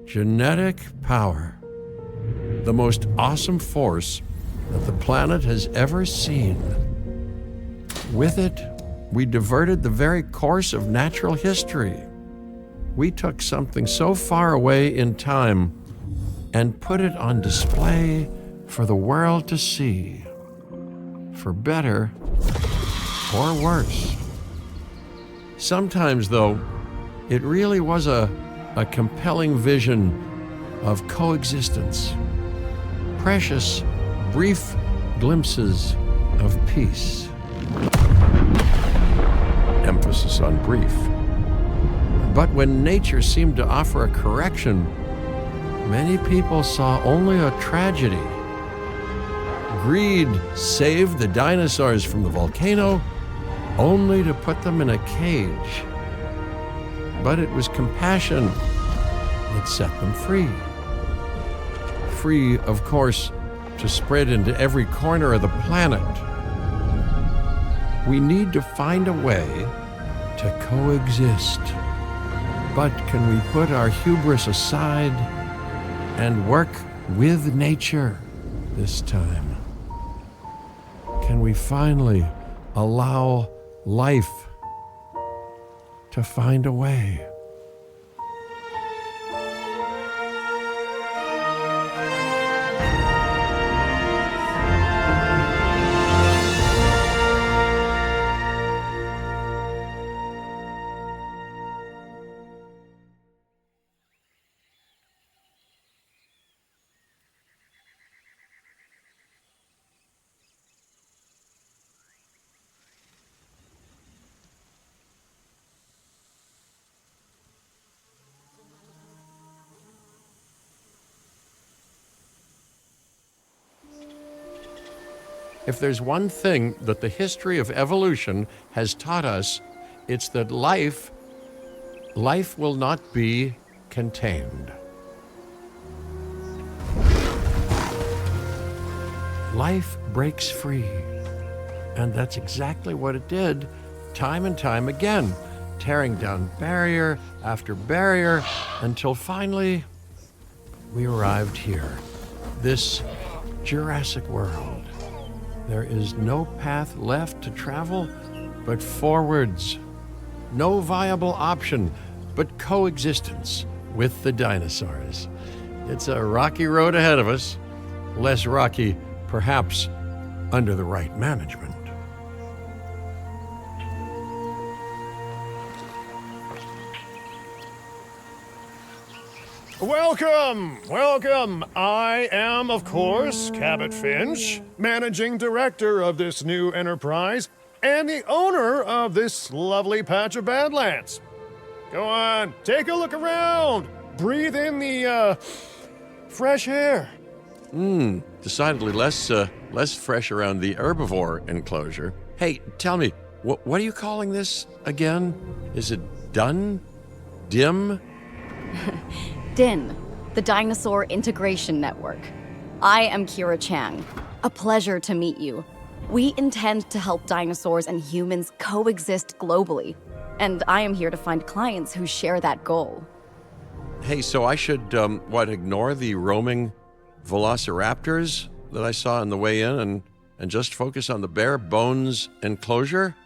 Genetic power. The most awesome force that the planet has ever seen. With it, we diverted the very course of natural history. We took something so far away in time and put it on display for the world to see, for better or worse. Sometimes, though, it really was a compelling vision of coexistence, precious, brief glimpses of peace. Emphasis on brief. But when nature seemed to offer a correction, many people saw only a tragedy. Greed saved the dinosaurs from the volcano, only to put them in a cage. But it was compassion that set them free. Free, of course, to spread into every corner of the planet. We need to find a way to coexist. But can we put our hubris aside and work with nature this time? Can we finally allow life to find a way? If there's one thing that the history of evolution has taught us, it's that life will not be contained. Life breaks free. And that's exactly what it did, time and time again, tearing down barrier after barrier, until finally we arrived here, this Jurassic World. There is no path left to travel but forwards. No viable option but coexistence with the dinosaurs. It's a rocky road ahead of us, less rocky, perhaps, under the right management. Welcome. I am, of course, Cabot Finch, managing director of this new enterprise and the owner of this lovely patch of Badlands. Go on, take a look around. Breathe in the, fresh air. Decidedly less fresh around the herbivore enclosure. Hey, tell me, what are you calling this again? Is it done? Dim? DIN, the Dinosaur Integration Network. I am Kira Chang. A pleasure to meet you. We intend to help dinosaurs and humans coexist globally, and I am here to find clients who share that goal. Hey, so I should, ignore the roaming velociraptors that I saw on the way in and just focus on the bare bones enclosure?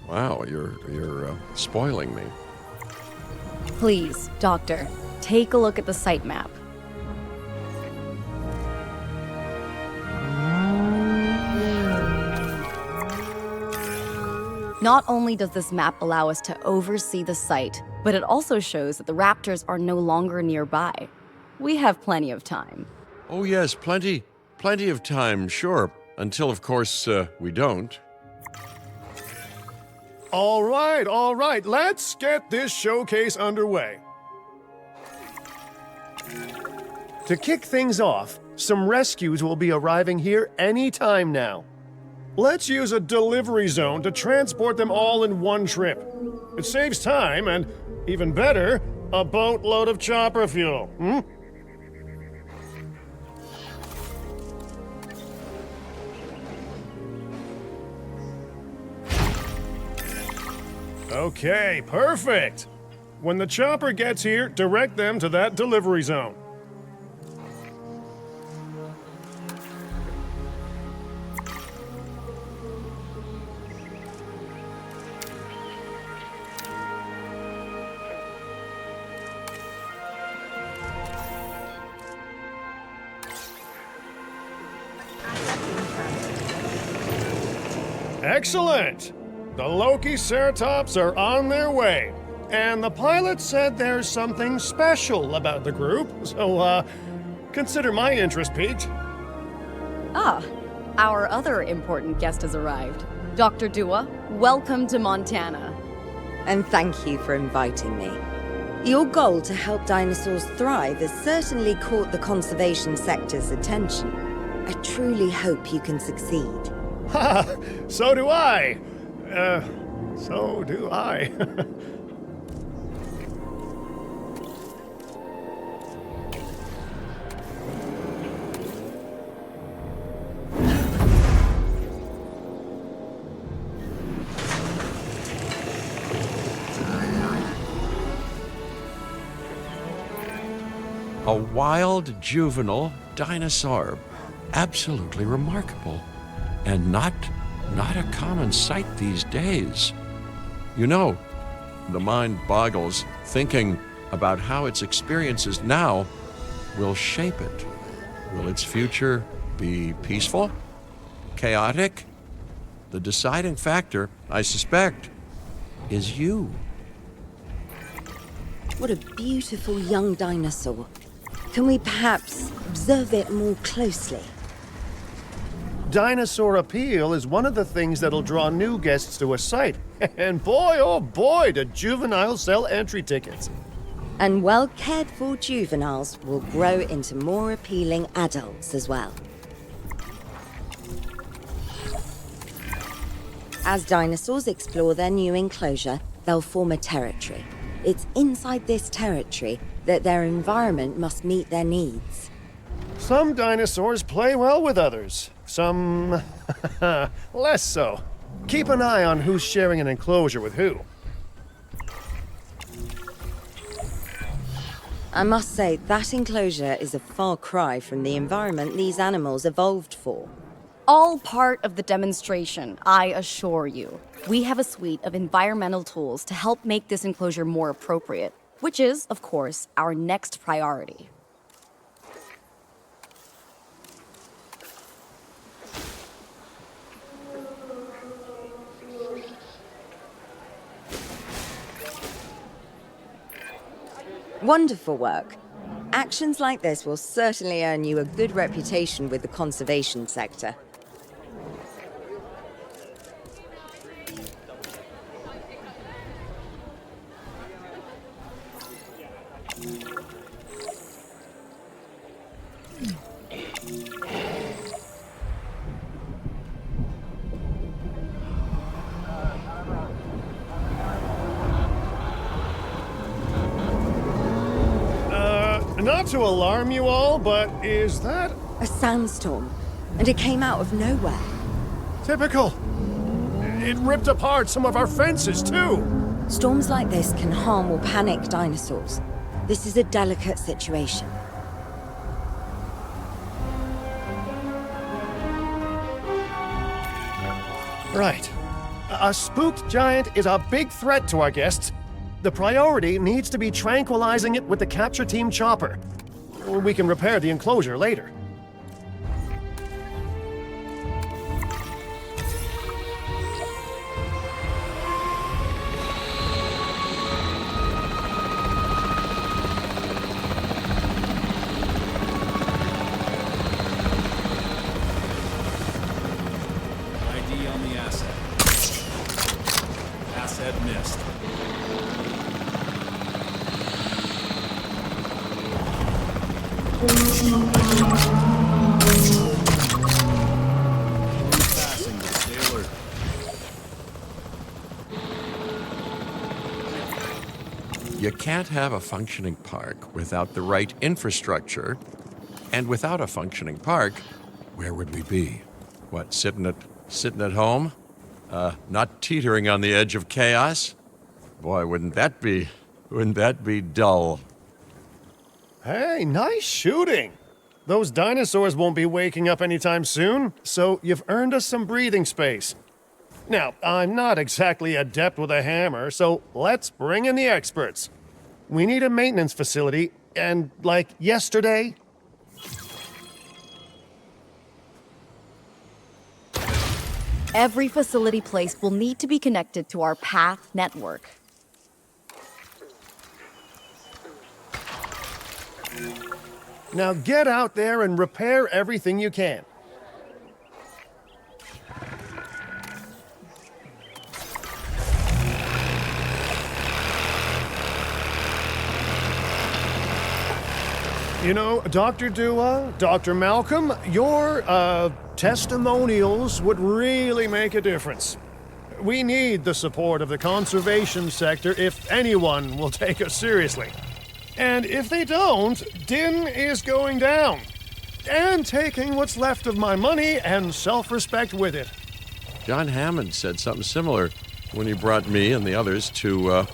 Wow, you're spoiling me. Please, Doctor, take a look at the site map. Not only does this map allow us to oversee the site, but it also shows that the raptors are no longer nearby. We have plenty of time. Oh yes, plenty of time, sure. Until, of course, we don't. All right, let's get this showcase underway. To kick things off, some rescues will be arriving here any time now. Let's use a delivery zone to transport them all in one trip. It saves time and, even better, a boatload of chopper fuel. Okay, perfect. When the chopper gets here, direct them to that delivery zone. Excellent! The Loki-Ceratops are on their way. And the pilot said there's something special about the group, so, consider my interest piqued. Ah, our other important guest has arrived. Dr. Dua, welcome to Montana. And thank you for inviting me. Your goal to help dinosaurs thrive has certainly caught the conservation sector's attention. I truly hope you can succeed. Ha! So do I! So do I. A wild juvenile dinosaur. Absolutely remarkable. And not a common sight these days. You know, the mind boggles thinking about how its experiences now will shape it. Will its future be peaceful? Chaotic? The deciding factor, I suspect, is you. What a beautiful young dinosaur. Can we perhaps observe it more closely? Dinosaur appeal is one of the things that'll draw new guests to a site. And boy, oh boy, do juveniles sell entry tickets. And well-cared-for juveniles will grow into more appealing adults as well. As dinosaurs explore their new enclosure, they'll form a territory. It's inside this territory that their environment must meet their needs. Some dinosaurs play well with others. Some less so. Keep an eye on who's sharing an enclosure with who. I must say, that enclosure is a far cry from the environment these animals evolved for. All part of the demonstration, I assure you. We have a suite of environmental tools to help make this enclosure more appropriate, which is, of course, our next priority. Wonderful work. Actions like this will certainly earn you a good reputation with the conservation sector. Not to alarm you all, but is that A sandstorm, and it came out of nowhere. typical? It ripped apart some of our fences, too. Storms like this can harm or panic dinosaurs. This is a delicate situation. Right. A spooked giant is a big threat to our guests. The priority needs to be tranquilizing it with the capture team chopper. We can repair the enclosure later. ID on the asset. Asset missed. Passing the sailor. You can't have a functioning park without the right infrastructure. And without a functioning park, where would we be? What, sitting at home? Not teetering on the edge of chaos? Boy, wouldn't that be Wouldn't that be dull? Hey, nice shooting. Those dinosaurs won't be waking up anytime soon, so you've earned us some breathing space. Now, I'm not exactly adept with a hammer, so let's bring in the experts. We need a maintenance facility, and like yesterday. Every facility place will need to be connected to our path network. Now get out there and repair everything you can. You know, Dr. Dua, Dr. Malcolm, your, testimonials would really make a difference. We need the support of the conservation sector if anyone will take us seriously. And if they don't, Din is going down. And taking what's left of my money and self-respect with it. John Hammond said something similar when he brought me and the others to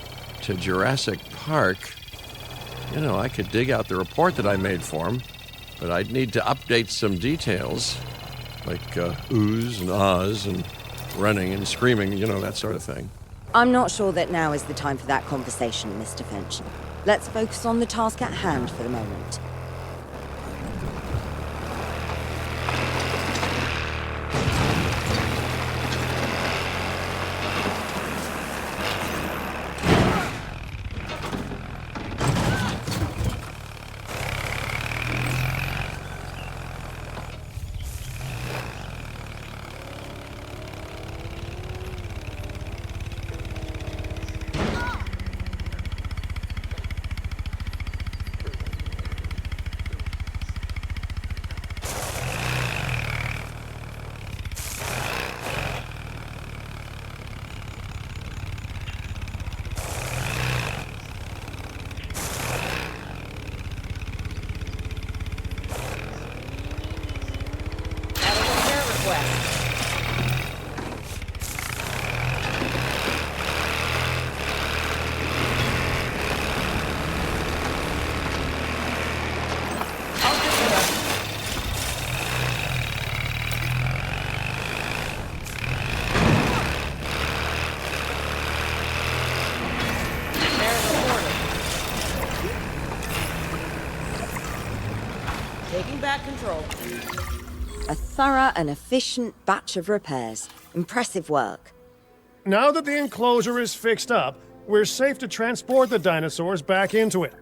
Jurassic Park. You know, I could dig out the report that I made for him, but I'd need to update some details, like oohs and ahs and running and screaming, you know, that sort of thing. I'm not sure that now is the time for that conversation, Mr. Finch. Let's focus on the task at hand for the moment. Taking back control. A thorough and efficient batch of repairs. Impressive work. Now that the enclosure is fixed up, we're safe to transport the dinosaurs back into it.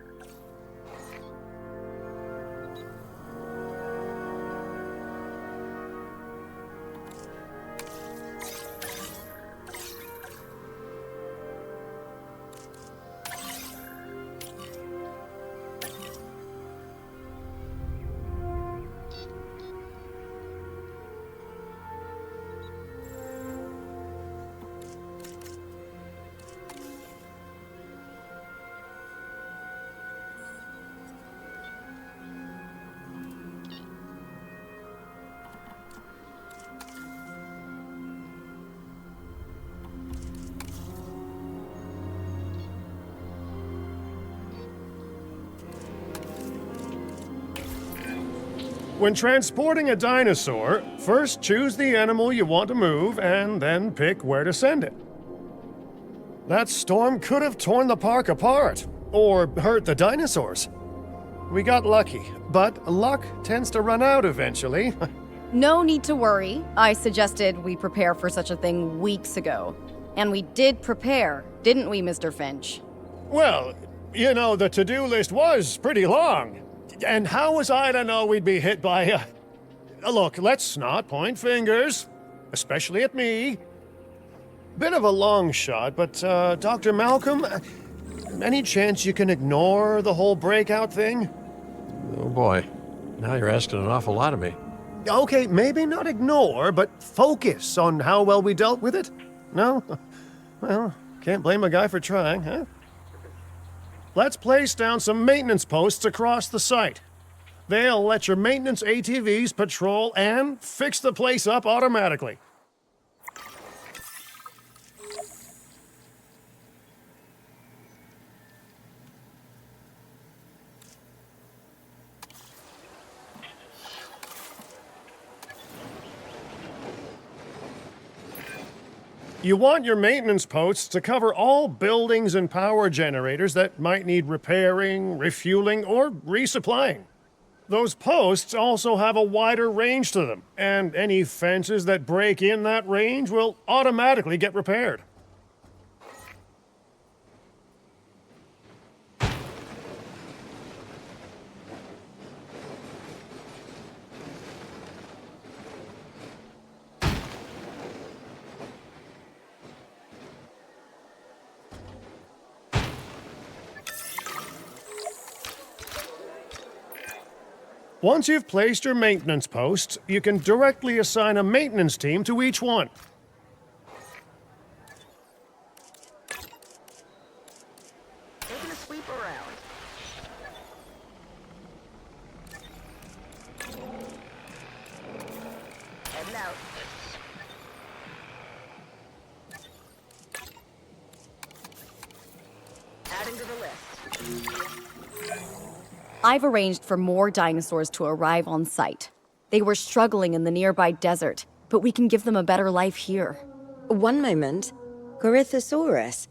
When transporting a dinosaur, first choose the animal you want to move and then pick where to send it. That storm could have torn the park apart, or hurt the dinosaurs. We got lucky, but luck tends to run out eventually. No need to worry. I suggested we prepare for such a thing weeks ago. And we did prepare, didn't we, Mr. Finch? Well, you know, the to-do list was pretty long. And how was I to know we'd be hit by a... Look, let's not point fingers, especially at me. Bit of a long shot, but, Dr. Malcolm, any chance you can ignore the whole breakout thing? Oh boy, now you're asking an awful lot of me. Okay, maybe not ignore, but focus on how well we dealt with it? No? Well, can't blame a guy for trying, huh? Let's place down some maintenance posts across the site. They'll let your maintenance ATVs patrol and fix the place up automatically. You want your maintenance posts to cover all buildings and power generators that might need repairing, refueling, or resupplying. Those posts also have a wider range to them, and any fences that break in that range will automatically get repaired. Once you've placed your maintenance posts, you can directly assign a maintenance team to each one. Taking a sweep around. Heading out. Adding to the list. I've arranged for more dinosaurs to arrive on site. They were struggling in the nearby desert, but we can give them a better life here. One moment. Corythosaurus.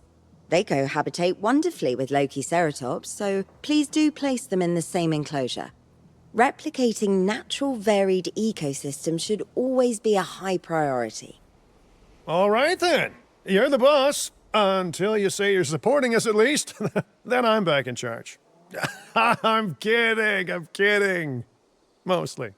They cohabitate wonderfully with Lokiceratops, so please do place them in the same enclosure. Replicating natural varied ecosystems should always be a high priority. All right then. You're the boss. Until you say you're supporting us at least. Then I'm back in charge. I'm kidding. Mostly.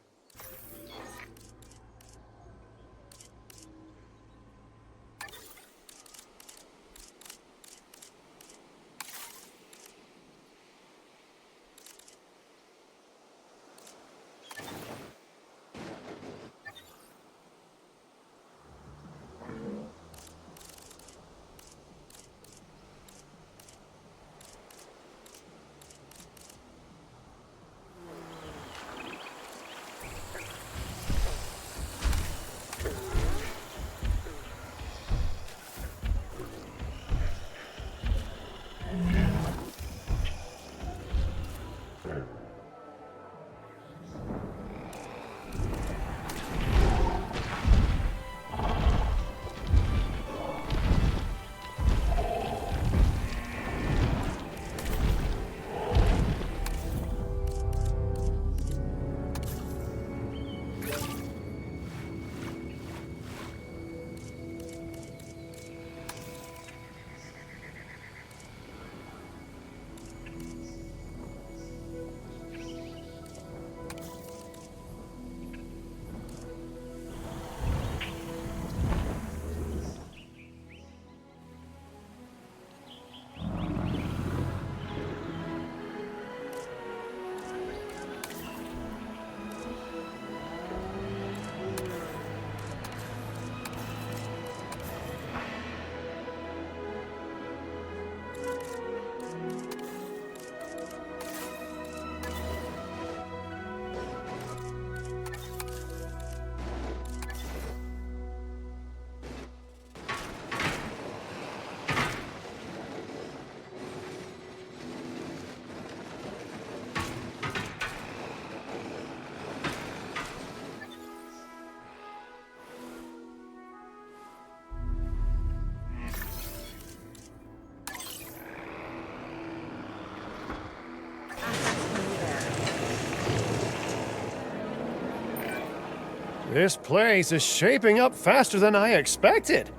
This place is shaping up faster than I expected.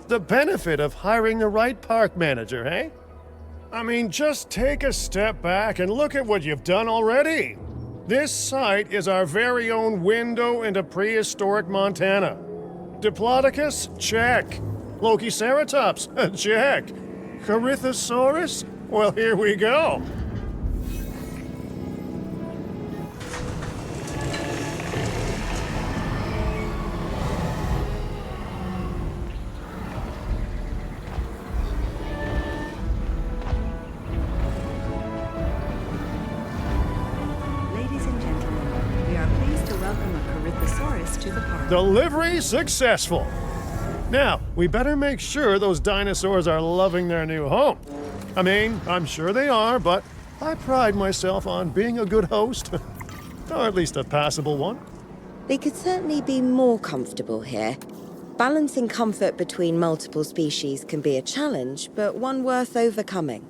The benefit of hiring the right park manager, eh? I mean, just take a step back and look at what you've done already. This site is our very own window into prehistoric Montana. Diplodocus? Check. Lokiceratops? Check. Corythosaurus? Well, here we go. Delivery successful. Now, we better make sure those dinosaurs are loving their new home. I mean, I'm sure they are, but I pride myself on being a good host. Or at least a passable one. They could certainly be more comfortable here. Balancing comfort between multiple species can be a challenge, but one worth overcoming.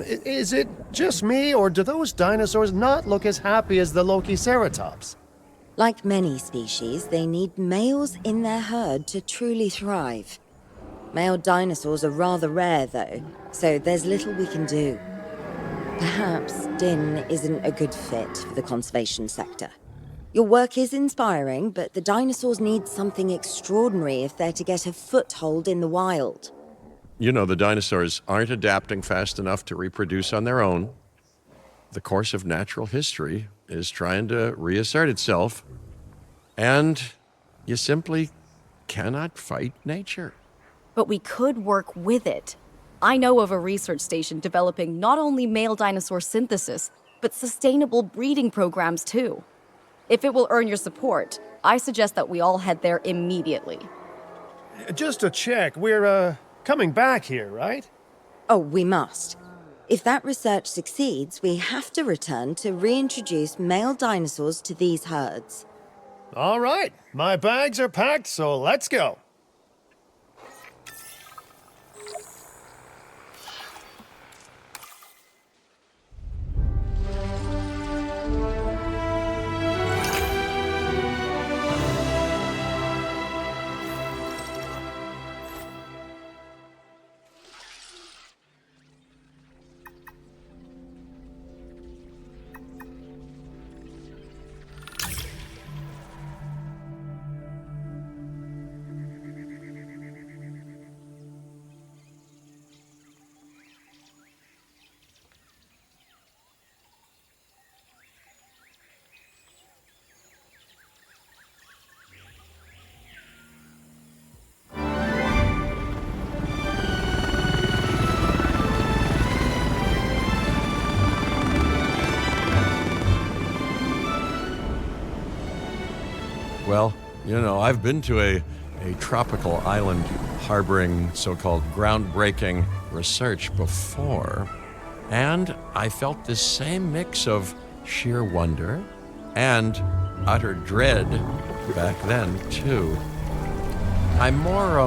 Is it just me, or do those dinosaurs not look as happy as the Lokiceratops? Like many species, they need males in their herd to truly thrive. Male dinosaurs are rather rare, though, so there's little we can do. Perhaps Din isn't a good fit for the conservation sector. Your work is inspiring, but the dinosaurs need something extraordinary if they're to get a foothold in the wild. You know, the dinosaurs aren't adapting fast enough to reproduce on their own. The course of natural history is trying to reassert itself, and you simply cannot fight nature. But we could work with it. I know of a research station developing not only male dinosaur synthesis, but sustainable breeding programs too. If it will earn your support, I suggest that we all head there immediately. Just to check, we're, coming back here, right? Oh, we must. If that research succeeds, we have to return to reintroduce male dinosaurs to these herds. All right, my bags are packed, so let's go. Well, you know, I've been to a a tropical island harboring so-called groundbreaking research before, and I felt this same mix of sheer wonder and utter dread back then, too. I'm more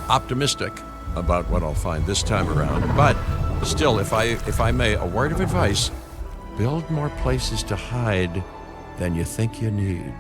optimistic about what I'll find this time around, but still, if I may, a word of advice: build more places to hide than you think you need.